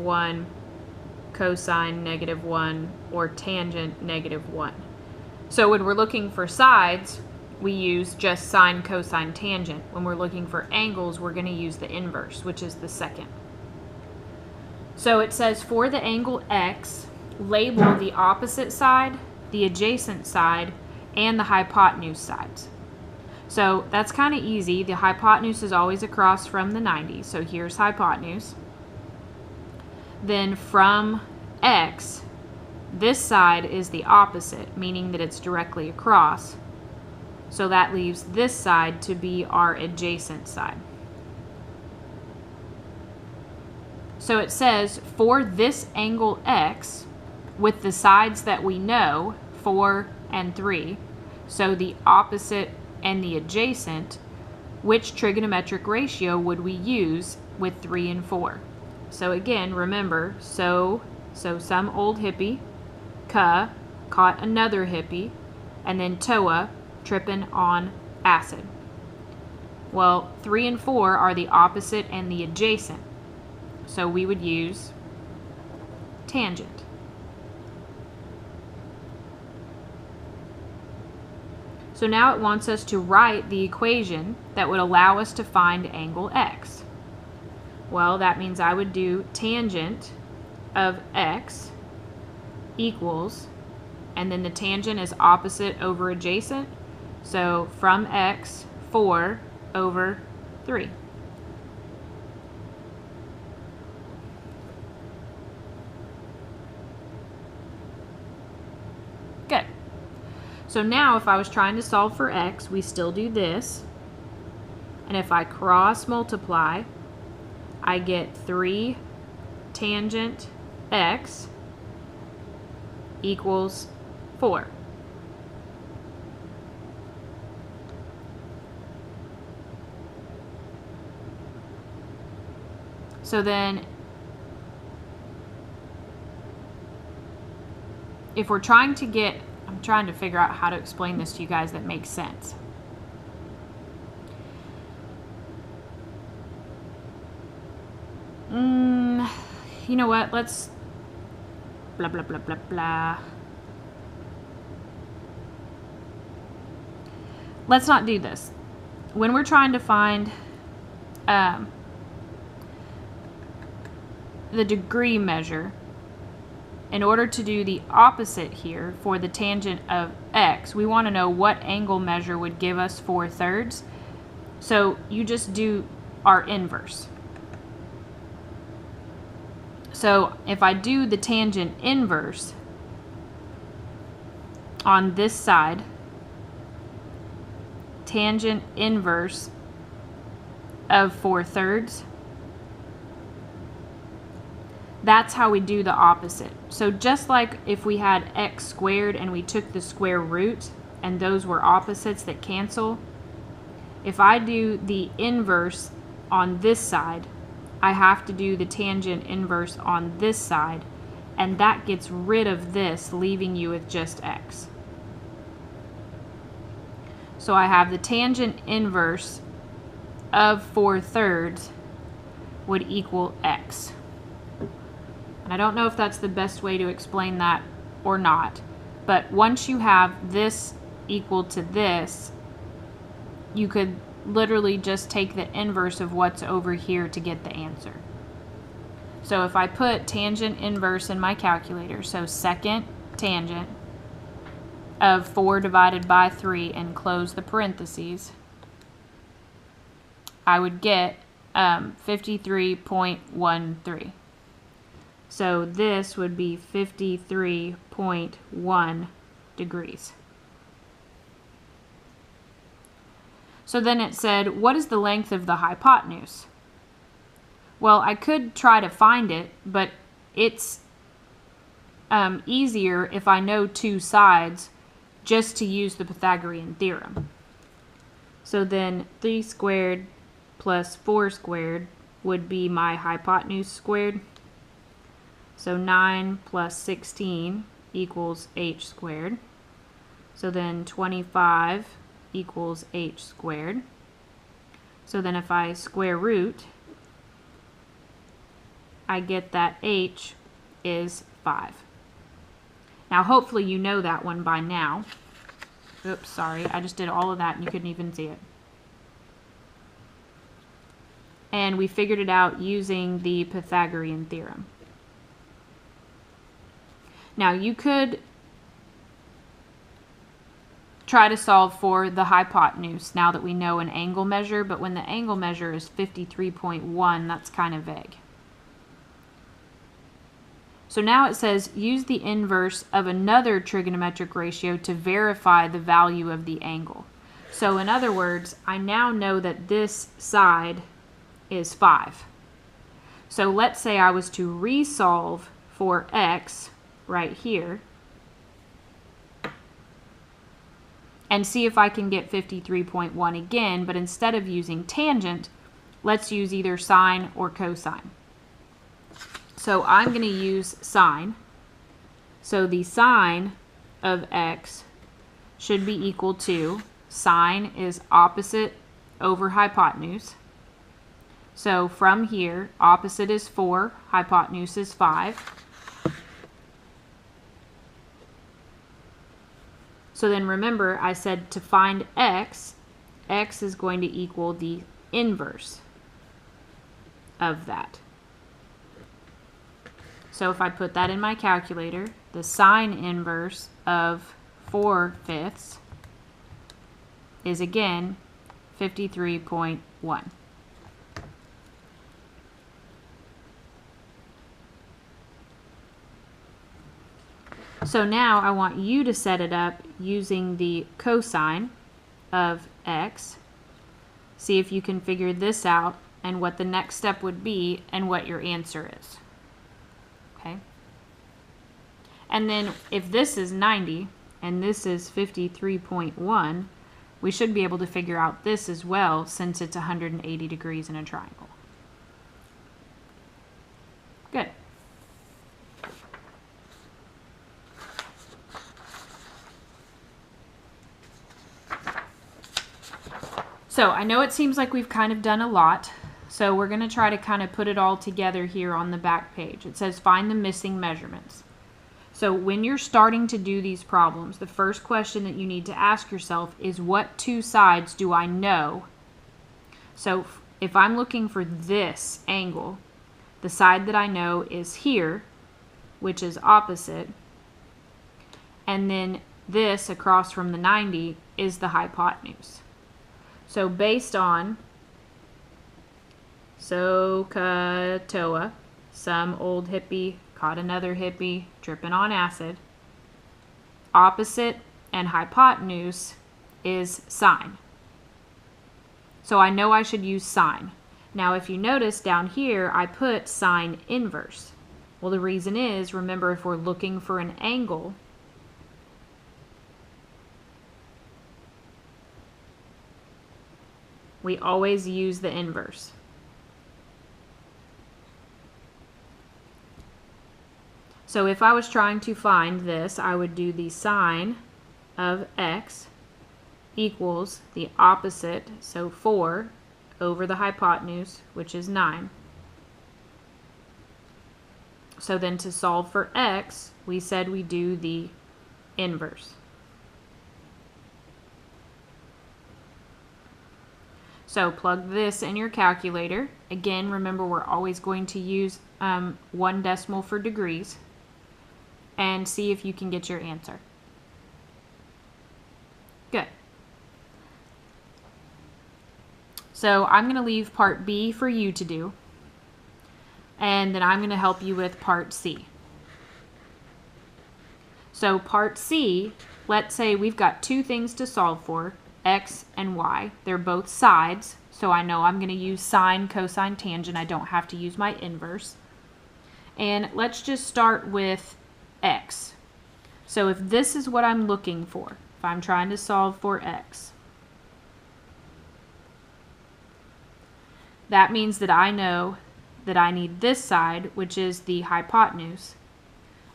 1, cosine -1, or tangent -1. So when we're looking for sides, we use just sine, cosine, tangent. When we're looking for angles, we're going to use the inverse, which is the second. So it says for the angle x, label the opposite side, the adjacent side, and the hypotenuse sides. So that's kind of easy. The hypotenuse is always across from the 90, so here's hypotenuse. Then from x, this side is the opposite, meaning that it's directly across. So that leaves this side to be our adjacent side. So it says for this angle x, with the sides that we know, 4 and 3, so the opposite and the adjacent, which trigonometric ratio would we use with 3 and 4? So again, remember, so some old hippie, caught another hippie, and then Toa tripping on acid. Well, 3 and 4 are the opposite and the adjacent, so we would use tangent. So now it wants us to write the equation that would allow us to find angle x. Well, that means I would do tangent of x equals, and then the tangent is opposite over adjacent, so from x, 4 over 3. Good. So now if I was trying to solve for x, we still do this. And if I cross multiply, I get 3 tangent x equals 4. So then, if we're trying to get, I'm trying to figure out how to explain this to you guys that makes sense. You know what, let's blah, blah, blah, blah, blah. Let's not do this. When we're trying to find the degree measure, in order to do the opposite here for the tangent of x, we want to know what angle measure would give us 4/3. So you just do our inverse. So if I do the tangent inverse on this side, tangent inverse of 4/3, that's how we do the opposite. So just like if we had x squared and we took the square root and those were opposites that cancel, if I do the inverse on this side, I have to do the tangent inverse on this side, and that gets rid of this, leaving you with just x. So I have the tangent inverse of 4/3 would equal x. And I don't know if that's the best way to explain that or not, but once you have this equal to this, you could literally just take the inverse of what's over here to get the answer. So if I put tangent inverse in my calculator, so second tangent of 4 divided by 3 and close the parentheses, I would get 53.13. So this would be 53.1 degrees. So then it said, what is the length of the hypotenuse? Well, I could try to find it, but it's easier if I know two sides just to use the Pythagorean theorem. So then 3 squared plus 4 squared would be my hypotenuse squared. So 9 plus 16 equals h squared. So then 25 equals h squared. So then if I square root I get that h is 5. Now hopefully you know that one by now. Oops, sorry, I just did all of that and you couldn't even see it. And we figured it out using the Pythagorean theorem. Now you could try to solve for the hypotenuse now that we know an angle measure, but when the angle measure is 53.1, that's kind of vague. So now it says use the inverse of another trigonometric ratio to verify the value of the angle. So in other words, I now know that this side is 5. So let's say I was to resolve for x right here and see if I can get 53.1 again, but instead of using tangent, let's use either sine or cosine. So I'm going to use sine. So the sine of x should be equal to, sine is opposite over hypotenuse. So from here, opposite is 4, hypotenuse is 5. So then remember, I said to find x, x is going to equal the inverse of that. So if I put that in my calculator, the sine inverse of 4/5 is again 53.1. So now I want you to set it up using the cosine of x. See if you can figure this out and what the next step would be and what your answer is. Okay? And then if this is 90 and this is 53.1, we should be able to figure out this as well since it's 180 degrees in a triangle. Good. So I know it seems like we've kind of done a lot, so we're going to try to kind of put it all together here on the back page. It says find the missing measurements. So when you're starting to do these problems, the first question that you need to ask yourself is what two sides do I know? So if I'm looking for this angle, the side that I know is here, which is opposite, and then this across from the 90 is the hypotenuse. So based on SOHCAHTOA, some old hippie caught another hippie tripping on acid, opposite and hypotenuse is sine. So I know I should use sine. Now if you notice down here I put sine inverse. Well, the reason is, remember, if we're looking for an angle, we always use the inverse. So if I was trying to find this, I would do the sine of x equals the opposite, so 4 over the hypotenuse, which is 9. So then to solve for x, we said we do the inverse. So plug this in your calculator. Again, remember we're always going to use 1 decimal for degrees, and see if you can get your answer. Good. So I'm going to leave part B for you to do, and then I'm going to help you with part C. So part C, let's say we've got two things to solve for, x and y. They're both sides, so I know I'm going to use sine, cosine, tangent. I don't have to use my inverse. And let's just start with x. So if this is what I'm looking for, if I'm trying to solve for x, that means that I know that I need this side, which is the hypotenuse,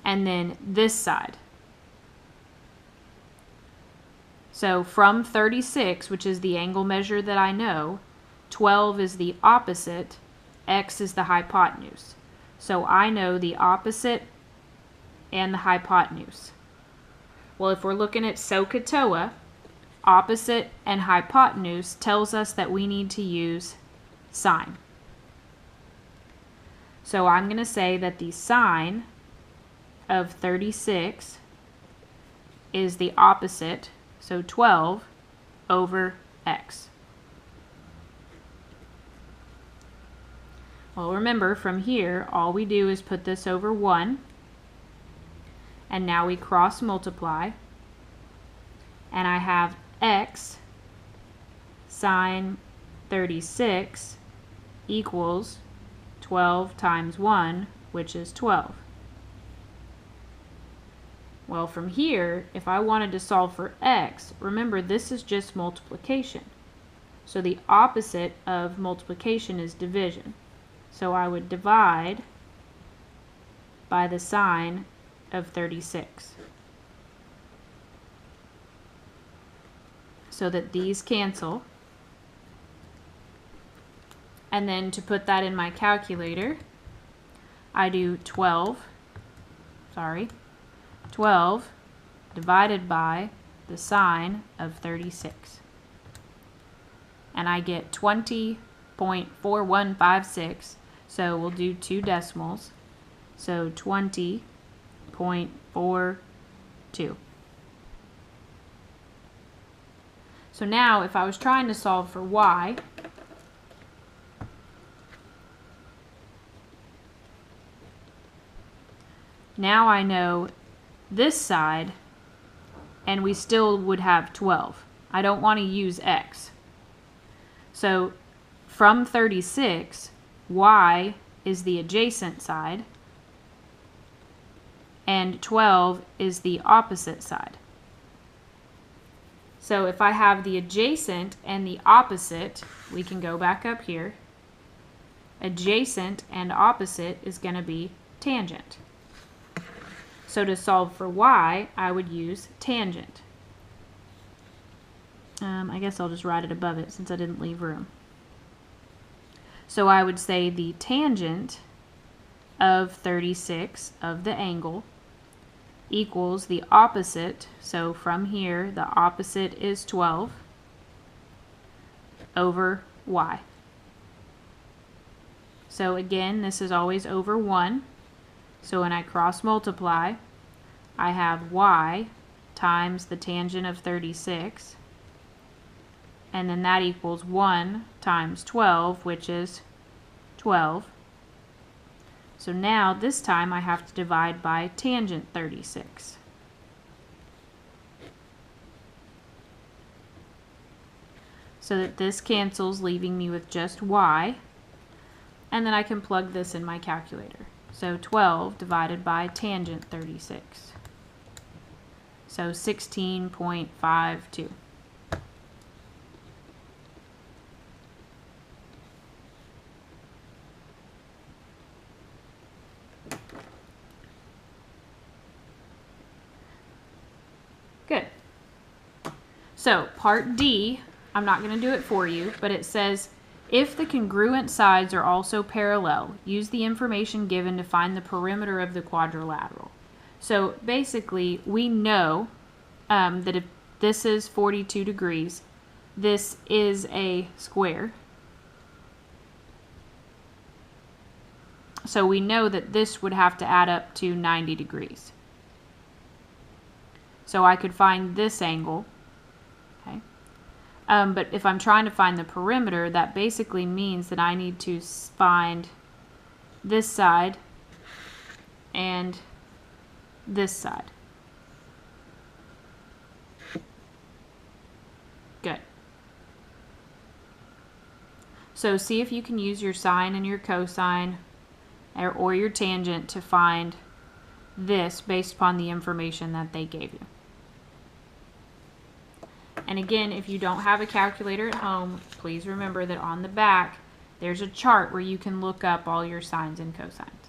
and then this side. So from 36, which is the angle measure that I know, 12 is the opposite, x is the hypotenuse. So I know the opposite and the hypotenuse. Well, if we're looking at SOHCAHTOA, opposite and hypotenuse tells us that we need to use sine. So I'm going to say that the sine of 36 is the opposite, so 12 over x. Well, remember, from here, all we do is put this over 1, and now we cross multiply, and I have x sine 36 equals 12 times 1, which is 12. Well, from here, if I wanted to solve for x, remember this is just multiplication. So the opposite of multiplication is division. So I would divide by the sine of 36. So that these cancel. And then to put that in my calculator, I do 12 divided by the sine of 36. And I get 20.4156. So we'll do 2 decimals. So 20.42. So now if I was trying to solve for y, now I know this side, and we still would have 12. I don't want to use x. So from 36, y is the adjacent side, and 12 is the opposite side. So if I have the adjacent and the opposite, we can go back up here. Adjacent and opposite is going to be tangent. So to solve for y, I would use tangent. I guess I'll just write it above it since I didn't leave room. So I would say the tangent of 36 of the angle equals the opposite. So from here, the opposite is 12 over y. So again, this is always over 1. So when I cross multiply, I have y times the tangent of 36, and then that equals 1 times 12, which is 12. So now this time I have to divide by tangent 36. So that this cancels, leaving me with just y, and then I can plug this in my calculator. So 12 divided by tangent 36. So 16.52. Good. So part D, I'm not going to do it for you, but it says, if the congruent sides are also parallel, use the information given to find the perimeter of the quadrilateral. So basically, we know that if this is 42 degrees, this is a square. So we know that this would have to add up to 90 degrees. So I could find this angle, okay? But if I'm trying to find the perimeter, that basically means that I need to find this side and this side. Good. So see if you can use your sine and your cosine or your tangent to find this based upon the information that they gave you. And again, if you don't have a calculator at home, please remember that on the back there's a chart where you can look up all your sines and cosines.